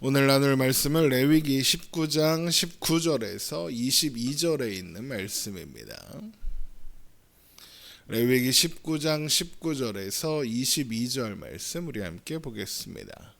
오늘 나눌 말씀은 레위기 19장 19절에서 22절에 있는 말씀입니다. 레위기 19장 19절에서 22절 말씀 우리 함께 보겠습니다.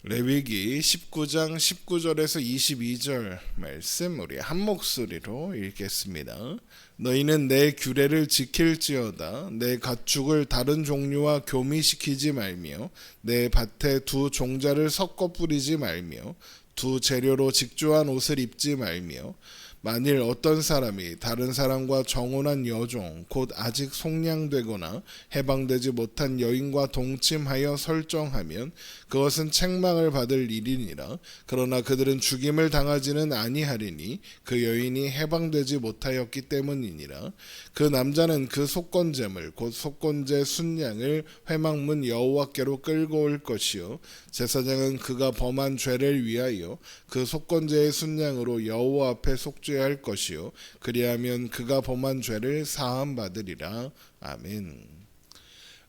레위기 19장 19절에서 22절 말씀 우리 한 목소리로 읽겠습니다. 너희는 내 규례를 지킬지어다. 내 가축을 다른 종류와 교미시키지 말며 내 밭에 두 종자를 섞어 뿌리지 말며 두 재료로 직조한 옷을 입지 말며 만일 어떤 사람이 다른 사람과 정혼한 여종 곧 아직 속량되거나 해방되지 못한 여인과 동침하여 설정하면 그것은 책망을 받을 일이니라. 그러나 그들은 죽임을 당하지는 아니하리니 그 여인이 해방되지 못하였기 때문이니라. 그 남자는 그 속건제물 곧 속건제 순양을 회막문 여호와께로 끌고 올 것이요 제사장은 그가 범한 죄를 위하여 그 속건제의 순양으로 여호와 앞에 속죄 할 것이요 그리하면 그가 범한 죄를 사함 받으리라. 아멘.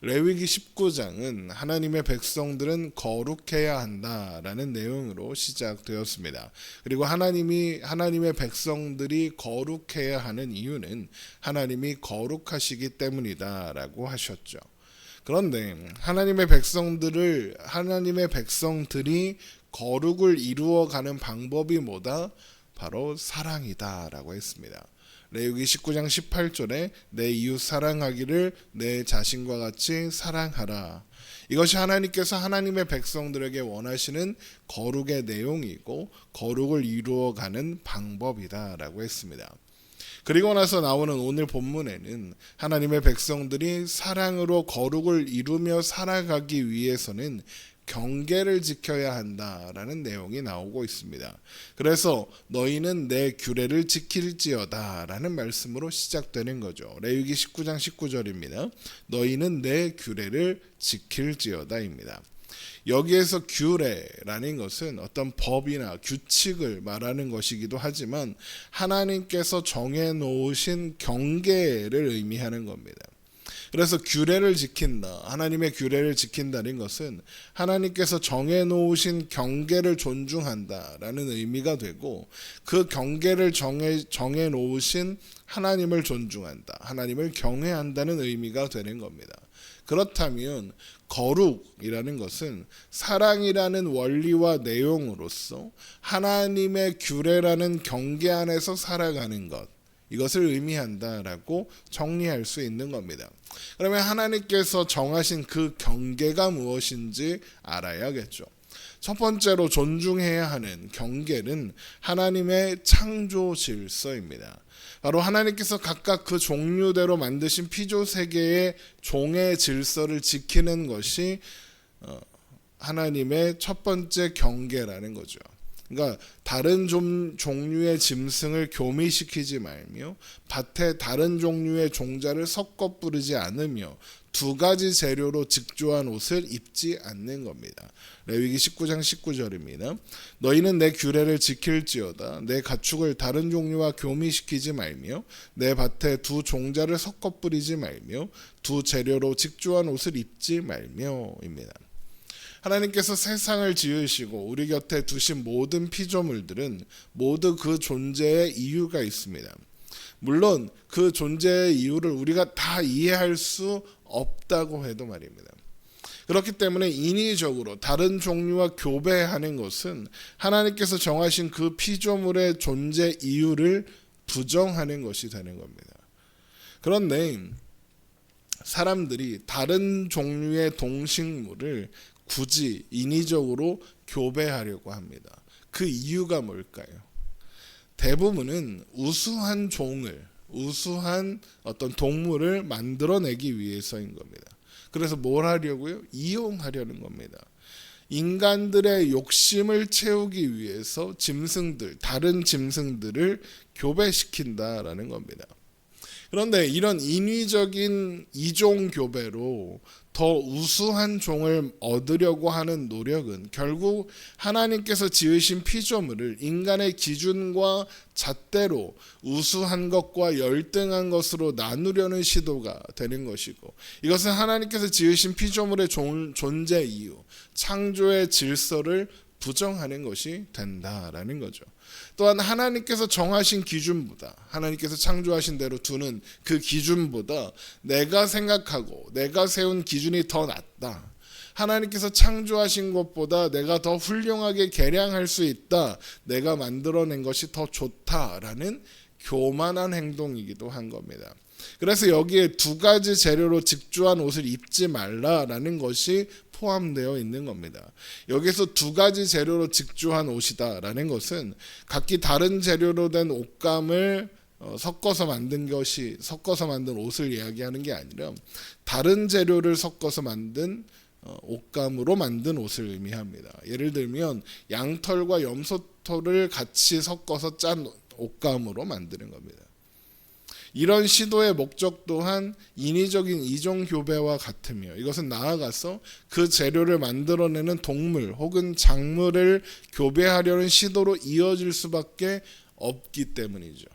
레위기 19장은 하나님의 백성들은 거룩해야 한다라는 내용으로 시작되었습니다. 그리고 하나님의 백성들이 거룩해야 하는 이유는 하나님이 거룩하시기 때문이다라고 하셨죠. 그런데 하나님의 백성들이 거룩을 이루어가는 방법이 뭐다? 바로 사랑이다라고 했습니다. 레위기 19장 18절에 내 이웃 사랑하기를 내 자신과 같이 사랑하라. 이것이 하나님께서 하나님의 백성들에게 원하시는 거룩의 내용이고 거룩을 이루어가는 방법이다라고 했습니다. 그리고 나서 나오는 오늘 본문에는 하나님의 백성들이 사랑으로 거룩을 이루며 살아가기 위해서는 경계를 지켜야 한다라는 내용이 나오고 있습니다. 그래서 너희는 내 규례를 지킬지어다 라는 말씀으로 시작되는 거죠. 레위기 19장 19절입니다. 너희는 내 규례를 지킬지어다입니다. 여기에서 규례라는 것은 어떤 법이나 규칙을 말하는 것이기도 하지만 하나님께서 정해놓으신 경계를 의미하는 겁니다. 그래서 규례를 지킨다, 하나님의 규례를 지킨다는 것은 하나님께서 정해놓으신 경계를 존중한다라는 의미가 되고 그 경계를 정해놓으신 하나님을 존중한다, 하나님을 경외한다는 의미가 되는 겁니다. 그렇다면 거룩이라는 것은 사랑이라는 원리와 내용으로서 하나님의 규례라는 경계 안에서 살아가는 것, 이것을 의미한다라고 정리할 수 있는 겁니다. 그러면 하나님께서 정하신 그 경계가 무엇인지 알아야겠죠. 첫 번째로 존중해야 하는 경계는 하나님의 창조 질서입니다. 바로 하나님께서 각각 그 종류대로 만드신 피조 세계의 종의 질서를 지키는 것이 하나님의 첫 번째 경계라는 거죠. 그러니까 다른 종류의 짐승을 교미시키지 말며 밭에 다른 종류의 종자를 섞어 뿌리지 않으며 두 가지 재료로 직조한 옷을 입지 않는 겁니다. 레위기 19장 19절입니다. 너희는 내 규례를 지킬지어다. 내 가축을 다른 종류와 교미시키지 말며 내 밭에 두 종자를 섞어 뿌리지 말며 두 재료로 직조한 옷을 입지 말며입니다. 하나님께서 세상을 지으시고 우리 곁에 두신 모든 피조물들은 모두 그 존재의 이유가 있습니다. 물론 그 존재의 이유를 우리가 다 이해할 수 없다고 해도 말입니다. 그렇기 때문에 인위적으로 다른 종류와 교배하는 것은 하나님께서 정하신 그 피조물의 존재 이유를 부정하는 것이 되는 겁니다. 그런데 사람들이 다른 종류의 동식물을 굳이 인위적으로 교배하려고 합니다. 그 이유가 뭘까요? 대부분은 우수한 어떤 동물을 만들어내기 위해서인 겁니다. 그래서 뭘 하려고요? 이용하려는 겁니다. 인간들의 욕심을 채우기 위해서 다른 짐승들을 교배시킨다라는 겁니다. 그런데 이런 인위적인 이종 교배로 더 우수한 종을 얻으려고 하는 노력은 결국 하나님께서 지으신 피조물을 인간의 기준과 잣대로 우수한 것과 열등한 것으로 나누려는 시도가 되는 것이고, 이것은 하나님께서 지으신 피조물의 존재 이유, 창조의 질서를 부정하는 것이 된다라는 거죠. 또한 하나님께서 정하신 기준보다, 하나님께서 창조하신 대로 두는 그 기준보다 내가 생각하고 내가 세운 기준이 더 낫다, 하나님께서 창조하신 것보다 내가 더 훌륭하게 개량할 수 있다, 내가 만들어낸 것이 더 좋다라는 교만한 행동이기도 한 겁니다. 그래서 여기에 두 가지 재료로 직조한 옷을 입지 말라라는 것이 포함되어 있는 겁니다. 여기서 두 가지 재료로 직조한 옷이다라는 것은 각기 다른 재료로 된 옷감을 섞어서 만든 옷을 이야기하는 게 아니라 다른 재료를 섞어서 만든 옷감으로 만든 옷을 의미합니다. 예를 들면 양털과 염소털을 같이 섞어서 짠 옷감으로 만드는 겁니다. 이런 시도의 목적 또한 인위적인 이종 교배와 같으며, 이것은 나아가서 그 재료를 만들어내는 동물 혹은 작물을 교배하려는 시도로 이어질 수밖에 없기 때문이죠.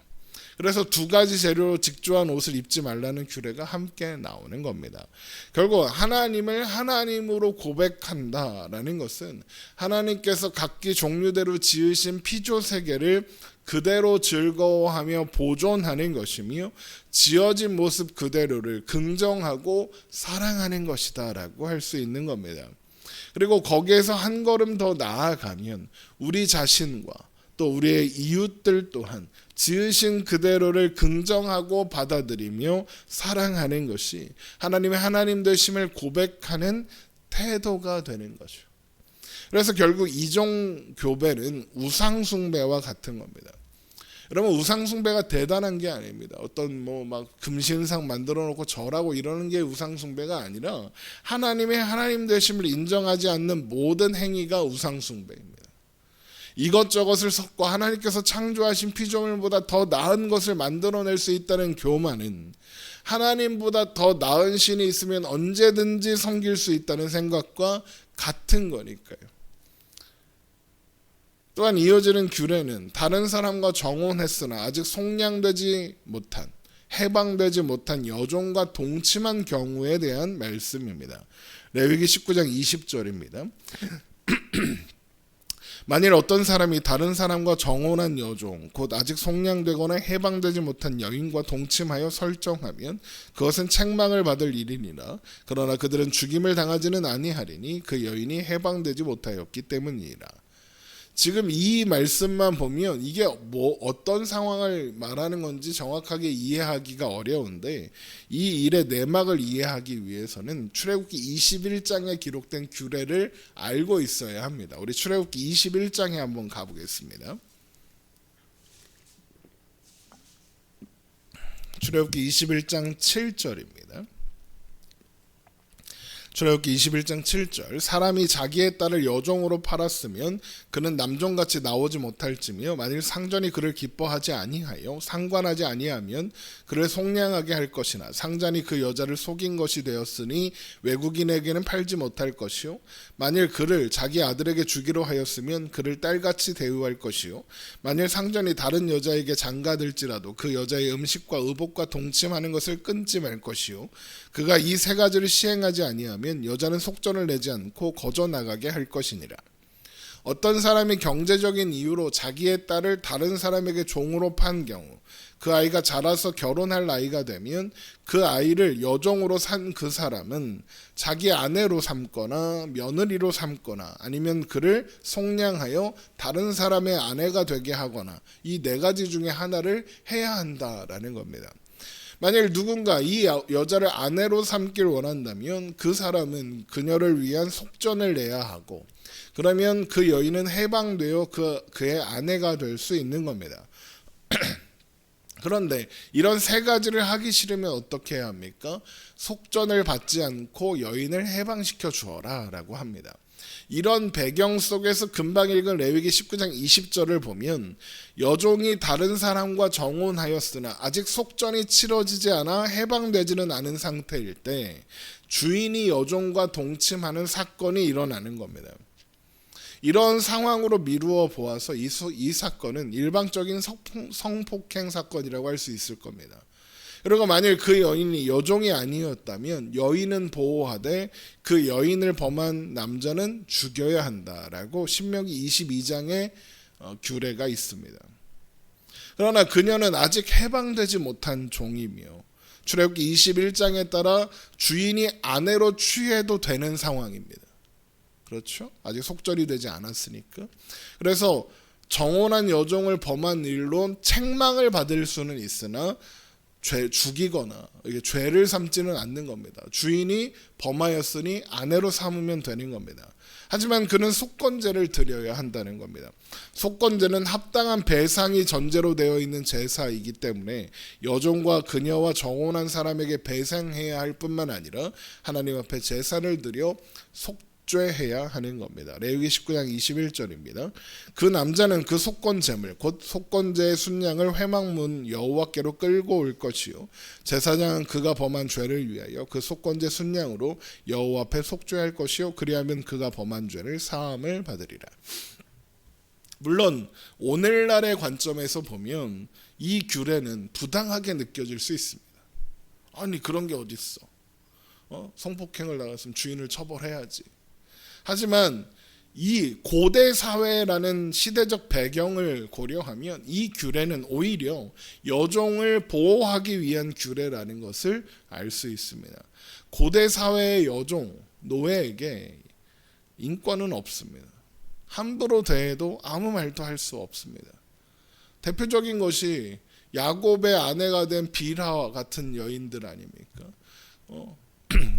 그래서 두 가지 재료로 직조한 옷을 입지 말라는 규례가 함께 나오는 겁니다. 결국 하나님을 하나님으로 고백한다라는 것은 하나님께서 각기 종류대로 지으신 피조 세계를 그대로 즐거워하며 보존하는 것이며, 지어진 모습 그대로를 긍정하고 사랑하는 것이다 라고 할 수 있는 겁니다. 그리고 거기에서 한 걸음 더 나아가면 우리 자신과 또 우리의 이웃들 또한 지으신 그대로를 긍정하고 받아들이며 사랑하는 것이 하나님의 하나님 되심을 고백하는 태도가 되는 거죠. 그래서 결국 이종 교배는 우상 숭배와 같은 겁니다. 여러분, 우상 숭배가 대단한 게 아닙니다. 어떤 막 금신상 만들어 놓고 절하고 이러는 게 우상 숭배가 아니라 하나님의 하나님 되심을 인정하지 않는 모든 행위가 우상 숭배입니다. 이것저것을 섞고 하나님께서 창조하신 피조물보다 더 나은 것을 만들어낼 수 있다는 교만은 하나님보다 더 나은 신이 있으면 언제든지 섬길 수 있다는 생각과 같은 거니까요. 또한 이어지는 규례는 다른 사람과 정혼했으나 아직 속량되지 못한, 해방되지 못한 여종과 동침한 경우에 대한 말씀입니다. 레위기 19장 20절입니다. 만일 어떤 사람이 다른 사람과 정혼한 여종, 곧 아직 속량되거나 해방되지 못한 여인과 동침하여 설정하면 그것은 책망을 받을 일이니라. 그러나 그들은 죽임을 당하지는 아니하리니 그 여인이 해방되지 못하였기 때문이라. 지금 이 말씀만 보면 이게 어떤 상황을 말하는 건지 정확하게 이해하기가 어려운데, 이 일의 내막을 이해하기 위해서는 출애굽기 21장에 기록된 규례를 알고 있어야 합니다. 우리 출애굽기 21장에 한번 가보겠습니다. 출애굽기 21장 7절입니다. 출애굽기 21장 7절, 사람이 자기의 딸을 여종으로 팔았으면 그는 남종같이 나오지 못할지며, 만일 상전이 그를 기뻐하지 아니하여 상관하지 아니하면 그를 속량하게 할 것이나, 상전이 그 여자를 속인 것이 되었으니 외국인에게는 팔지 못할 것이요, 만일 그를 자기 아들에게 주기로 하였으면 그를 딸같이 대우할 것이요, 만일 상전이 다른 여자에게 장가들지라도 그 여자의 음식과 의복과 동침하는 것을 끊지 말 것이요, 그가 이 세 가지를 시행하지 아니하면 여자는 속전을 내지 않고 거저 나가게 할 것이니라. 어떤 사람이 경제적인 이유로 자기의 딸을 다른 사람에게 종으로 판 경우, 그 아이가 자라서 결혼할 나이가 되면 그 아이를 여종으로 산 그 사람은 자기 아내로 삼거나 며느리로 삼거나 아니면 그를 속량하여 다른 사람의 아내가 되게 하거나, 이 네 가지 중에 하나를 해야 한다라는 겁니다. 만일 누군가 이 여자를 아내로 삼길 원한다면 그 사람은 그녀를 위한 속전을 내야 하고, 그러면 그 여인은 해방되어 그의 아내가 될 수 있는 겁니다. 그런데 이런 세 가지를 하기 싫으면 어떻게 해야 합니까? 속전을 받지 않고 여인을 해방시켜 주어라 라고 합니다. 이런 배경 속에서 금방 읽은 레위기 19장 20절을 보면 여종이 다른 사람과 정혼하였으나 아직 속전이 치러지지 않아 해방되지는 않은 상태일 때 주인이 여종과 동침하는 사건이 일어나는 겁니다. 이런 상황으로 미루어 보아서 이 사건은 일방적인 성폭행 사건이라고 할 수 있을 겁니다. 그리고 만일 그 여인이 여종이 아니었다면 여인은 보호하되 그 여인을 범한 남자는 죽여야 한다라고 신명기 22장에 규례가 있습니다. 그러나 그녀는 아직 해방되지 못한 종이며 출애굽기 21장에 따라 주인이 아내로 취해도 되는 상황입니다. 그렇죠? 아직 속절이 되지 않았으니까. 그래서 정혼한 여종을 범한 일로 책망을 받을 수는 있으나 죽이거나 죄를 삼지는 않는 겁니다. 주인이 범하였으니 아내로 삼으면 되는 겁니다. 하지만 그는 속건제를 드려야 한다는 겁니다. 속건제는 합당한 배상이 전제로 되어 있는 제사이기 때문에 여종과 그녀와 정혼한 사람에게 배상해야 할 뿐만 아니라 하나님 앞에 제사를 드려 속죄해야 하는 겁니다. 레위기 19장 21절입니다. 그 남자는 그 속건제물 곧 속건제의 순양을 회막문 여호와께로 끌고 올 것이요 제사장은 그가 범한 죄를 위하여 그 속건제 순양으로 여호와 앞에 속죄할 것이요 그리하면 그가 범한 죄를 사함을 받으리라. 물론 오늘날의 관점에서 보면 이 규례는 부당하게 느껴질 수 있습니다. 아니 그런 게 어딨어? 성폭행을 당했으면 주인을 처벌해야지. 하지만 이 고대 사회라는 시대적 배경을 고려하면 이 규례는 오히려 여종을 보호하기 위한 규례라는 것을 알 수 있습니다. 고대 사회의 여종, 노예에게 인권은 없습니다. 함부로 대해도 아무 말도 할 수 없습니다. 대표적인 것이 야곱의 아내가 된 빌하와 같은 여인들 아닙니까?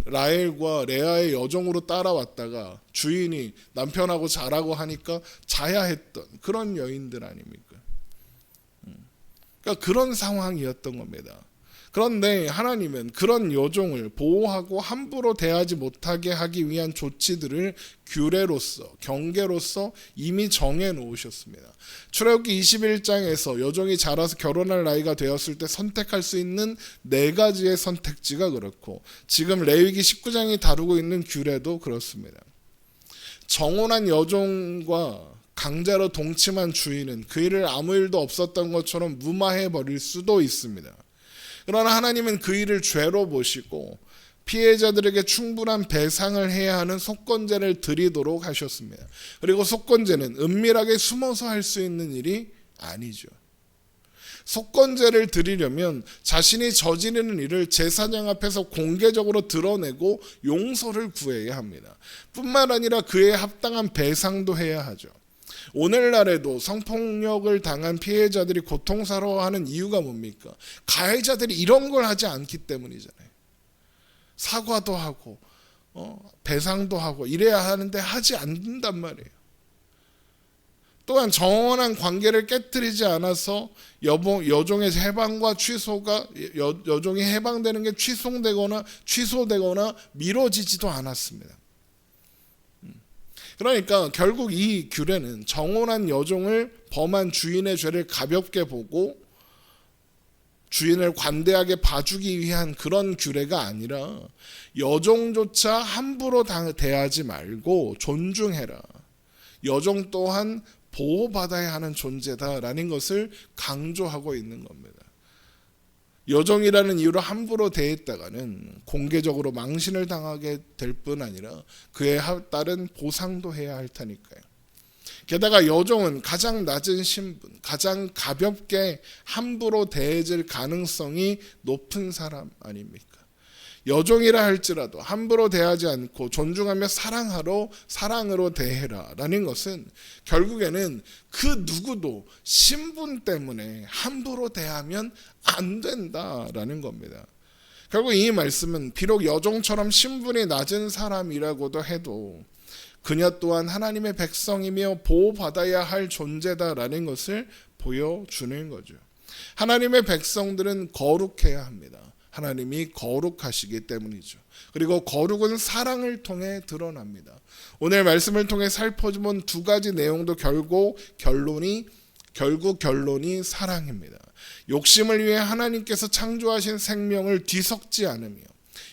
라헬과 레아의 여종으로 따라왔다가 주인이 남편하고 자라고 하니까 자야 했던 그런 여인들 아닙니까? 그러니까 그런 상황이었던 겁니다. 그런데 하나님은 그런 여종을 보호하고 함부로 대하지 못하게 하기 위한 조치들을 규례로서 경계로서 이미 정해 놓으셨습니다. 출애굽기 21장에서 여종이 자라서 결혼할 나이가 되었을 때 선택할 수 있는 4가지의 선택지가 그렇고 지금 레위기 19장이 다루고 있는 규례도 그렇습니다. 정혼한 여종과 강제로 동침한 주인은 그 일을 아무 일도 없었던 것처럼 무마해 버릴 수도 있습니다. 그러나 하나님은 그 일을 죄로 보시고 피해자들에게 충분한 배상을 해야 하는 속건제를 드리도록 하셨습니다. 그리고 속건제는 은밀하게 숨어서 할 수 있는 일이 아니죠. 속건제를 드리려면 자신이 저지르는 일을 제사장 앞에서 공개적으로 드러내고 용서를 구해야 합니다. 뿐만 아니라 그에 합당한 배상도 해야 하죠. 오늘날에도 성폭력을 당한 피해자들이 고통스러워하는 이유가 뭡니까? 가해자들이 이런 걸 하지 않기 때문이잖아요. 사과도 하고 배상도 하고 이래야 하는데 하지 않는단 말이에요. 또한 정원한 관계를 깨뜨리지 않아서 여종의 해방과 취소가 여종이 해방되는 게 취소되거나 미뤄지지도 않았습니다. 그러니까 결국 이 규례는 정혼한 여종을 범한 주인의 죄를 가볍게 보고 주인을 관대하게 봐주기 위한 그런 규례가 아니라 여종조차 함부로 대하지 말고 존중해라. 여종 또한 보호받아야 하는 존재다라는 것을 강조하고 있는 겁니다. 여종이라는 이유로 함부로 대했다가는 공개적으로 망신을 당하게 될 뿐 아니라 그에 따른 보상도 해야 할 테니까요. 게다가 여종은 가장 낮은 신분, 가장 가볍게 함부로 대해질 가능성이 높은 사람 아닙니까? 여종이라 할지라도 함부로 대하지 않고 존중하며 사랑으로 대해라 라는 것은 결국에는 그 누구도 신분 때문에 함부로 대하면 안 된다라는 겁니다. 결국 이 말씀은 비록 여종처럼 신분이 낮은 사람이라고도 해도 그녀 또한 하나님의 백성이며 보호받아야 할 존재다라는 것을 보여주는 거죠. 하나님의 백성들은 거룩해야 합니다. 하나님이 거룩하시기 때문이죠. 그리고 거룩은 사랑을 통해 드러납니다. 오늘 말씀을 통해 살펴본 두 가지 내용도 결국 결론이 사랑입니다. 욕심을 위해 하나님께서 창조하신 생명을 뒤섞지 않으며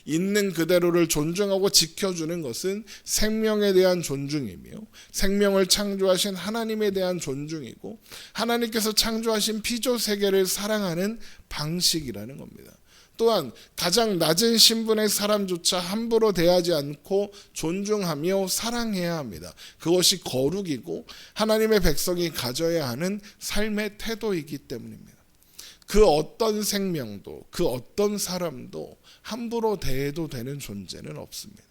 있는 그대로를 존중하고 지켜주는 것은 생명에 대한 존중이며 생명을 창조하신 하나님에 대한 존중이고 하나님께서 창조하신 피조 세계를 사랑하는 방식이라는 겁니다. 또한 가장 낮은 신분의 사람조차 함부로 대하지 않고 존중하며 사랑해야 합니다. 그것이 거룩이고 하나님의 백성이 가져야 하는 삶의 태도이기 때문입니다. 그 어떤 생명도 그 어떤 사람도 함부로 대해도 되는 존재는 없습니다.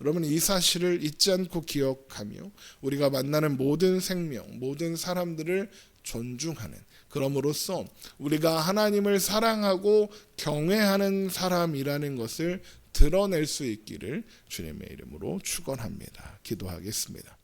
여러분 이 사실을 잊지 않고 기억하며 우리가 만나는 모든 생명, 모든 사람들을 존중하는, 그럼으로써 우리가 하나님을 사랑하고 경외하는 사람이라는 것을 드러낼 수 있기를 주님의 이름으로 축원합니다. 기도하겠습니다.